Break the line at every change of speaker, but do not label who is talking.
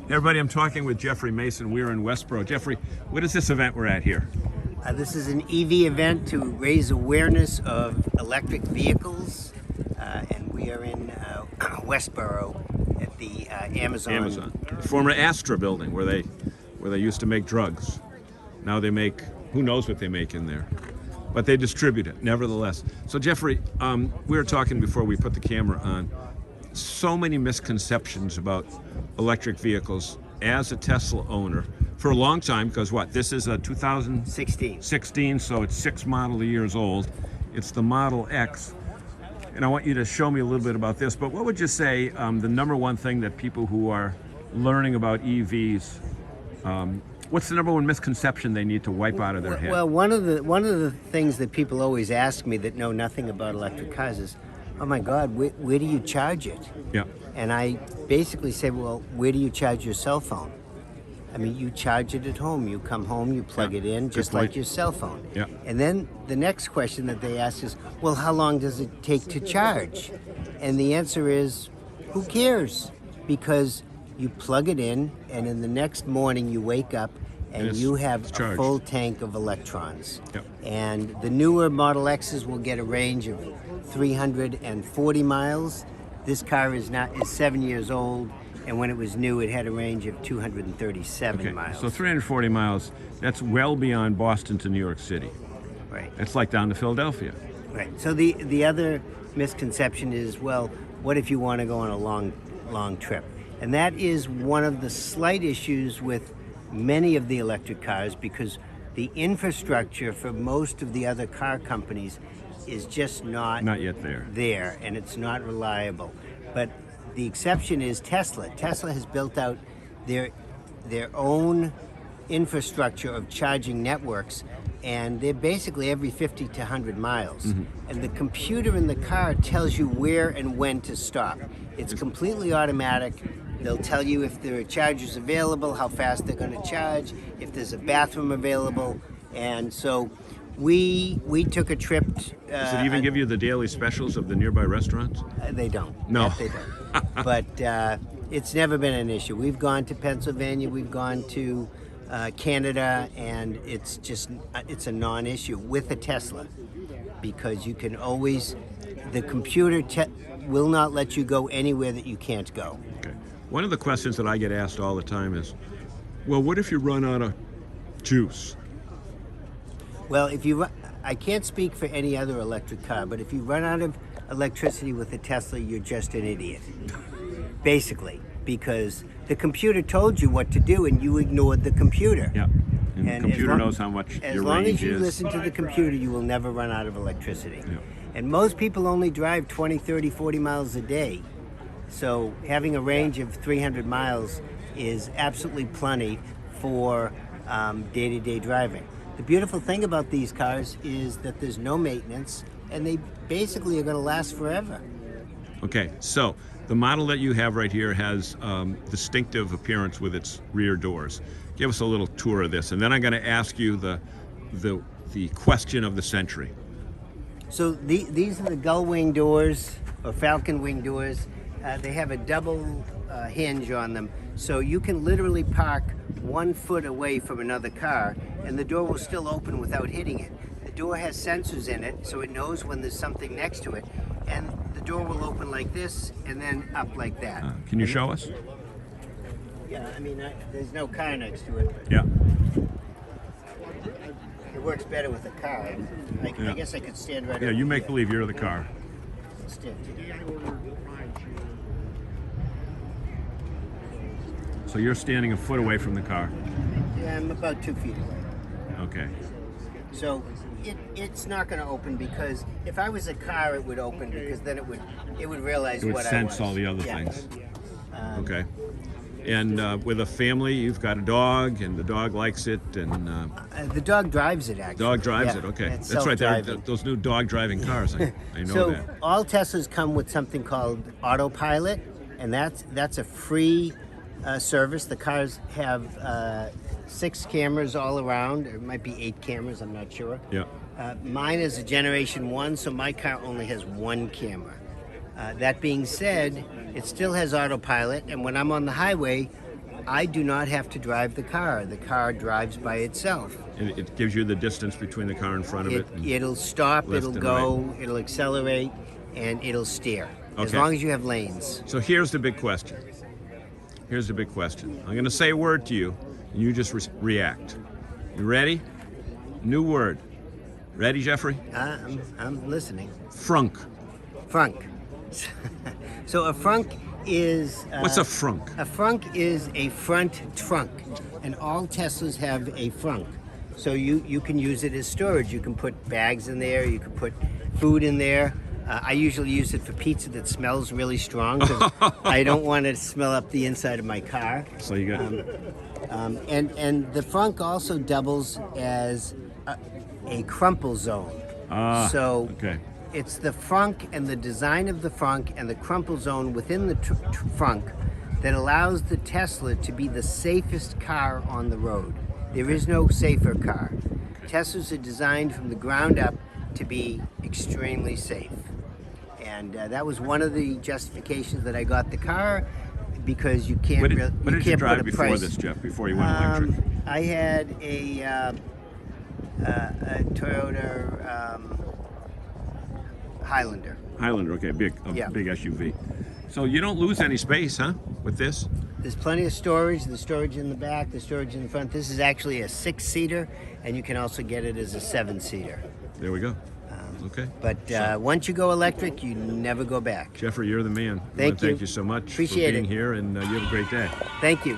Hey everybody, I'm talking with Jeffrey Mason. We're in Westboro. Jeffrey, what is this event we're at here?
This is an EV event to raise awareness of electric vehicles, and we are in Westboro at the Amazon.
Former Astra building where they used to make drugs. Now they make, who knows what they make in there, but they distribute it nevertheless. So Jeffrey, we were talking before we put the camera on. So many misconceptions about electric vehicles. As a Tesla owner for a long time, because this is a 2016, so it's 6 model years old. It's the Model X, and I want you to show me a little bit about this. But what would you say the number one thing that people who are learning about EVs, what's the number one misconception they need to wipe out of their head?
Well, one of the things that people always ask me that know nothing about electric cars is, oh my God, where do you charge it?
Yeah.
And I basically say, well, where do you charge your cell phone? I mean, you charge it at home. You come home, you plug it in, just like your cell phone.
Yeah.
And then the next question that they ask is, well, how long does it take to charge? And the answer is, who cares? Because you plug it in, and in the next morning you wake up and you have a full tank of electrons.
Yep.
And the newer Model X's will get a range of 340 miles. This car is 7 years old, and when it was new, it had a range of 237 miles.
So 340 miles, that's well beyond Boston to New York City.
Right.
It's like down to Philadelphia.
Right. So the other misconception is, well, what if you want to go on a long trip? And that is one of the slight issues with many of the electric cars, because the infrastructure for most of the other car companies is just not
yet there,
and it's not reliable. But the exception is Tesla. Tesla has built out their own infrastructure of charging networks, and they're basically every 50 to 100 miles.
Mm-hmm.
And the computer in the car tells you where and when to stop. It's completely automatic. They'll tell you if there are chargers available, how fast they're going to charge, if there's a bathroom available. And so we took a trip.
Does it even give you the daily specials of the nearby restaurants?
They don't.
No.
They don't. But it's never been an issue. We've gone to Pennsylvania, we've gone to Canada, and it's a non-issue with a Tesla, because you can always, the computer will not let you go anywhere that you can't go.
Okay. One of the questions that I get asked all the time is, well, what if you run out of juice?
Well, I can't speak for any other electric car, but if you run out of electricity with a Tesla, you're just an idiot, basically, because the computer told you what to do and you ignored the computer.
Yeah, and the computer knows how much your range is.
As long as you listen to the computer, you will never run out of electricity.
Yeah.
And most people only drive 20, 30, 40 miles a day. So having a range of 300 miles is absolutely plenty for day-to-day driving. The beautiful thing about these cars is that there's no maintenance, and they basically are going to last forever.
Okay, so the model that you have right here has distinctive appearance with its rear doors. Give us a little tour of this, and then I'm going to ask you the question of the century.
So these are the gull wing doors, or falcon wing doors. They have a double hinge on them, so you can literally park 1 foot away from another car and the door will still open without hitting it. The door has sensors in it, so it knows when there's something next to it, and the door will open like this and then up like that.
Can you show us?
Yeah, I mean, there's no car next to it.
Yeah.
It works better with a car. I guess I could stand right over
Yeah, you make
here.
believe you're the car. So you're standing a foot away from the car.
Yeah, I'm about 2 feet away.
Okay.
So it's not going to open, because if I was a car, it would open, because then it would realize
It would
what
sense
I was.
all the other
Yeah.
things. Okay. And with a family, you've got a dog, and the dog likes it, and
The dog drives it, actually.
dog drives
Yeah,
it. Okay,
it's
that's right.
self-driving.
Those new dog driving cars. I know
So
that.
all Teslas come with something called Autopilot, and that's a free service. The cars have 6 cameras all around. It might be 8 cameras, I'm not sure.
Yeah.
Mine is a Generation 1, so my car only has 1 camera. That being said, it still has autopilot, and when I'm on the highway, I do not have to drive the car. The car drives by itself.
It gives you the distance between the car in front of it.
It'll stop,
left
it'll
and
go, it'll accelerate, and it'll steer. As
Okay.
long as you have lanes.
So here's the big question. Here's the big question. I'm going to say a word to you, and you just react. You ready? New word. Ready, Jeffrey?
I'm listening.
Frunk.
Frunk. So a frunk is...
What's a frunk?
A frunk is a front trunk, and all Teslas have a frunk. So you can use it as storage. You can put bags in there, you can put food in there. I usually use it for pizza that smells really strong because I don't want it to smell up the inside of my car.
So you got
And the frunk also doubles as a crumple zone. So
okay.
it's the frunk and the design of the frunk and the crumple zone within the frunk that allows the Tesla to be the safest car on the road. There is no safer car. Teslas are designed from the ground up to be extremely safe. And that was one of the justifications that I got the car, because you can't
What
really
did you drive before this, Jeff? Before you went electric?
I had a Toyota Highlander.
Highlander. Okay, big
Yeah.
big SUV. So you don't lose any space, huh? With this?
There's plenty of storage. The storage in the back, the storage in the front. This is actually a 6-seater, and you can also get it as a 7-seater.
There we go. Okay.
But once you go electric, you never go back.
Jeffrey, you're the man.
Thank you.
Thank you so much
Appreciate
for being
it.
here, and you have a great day.
Thank you.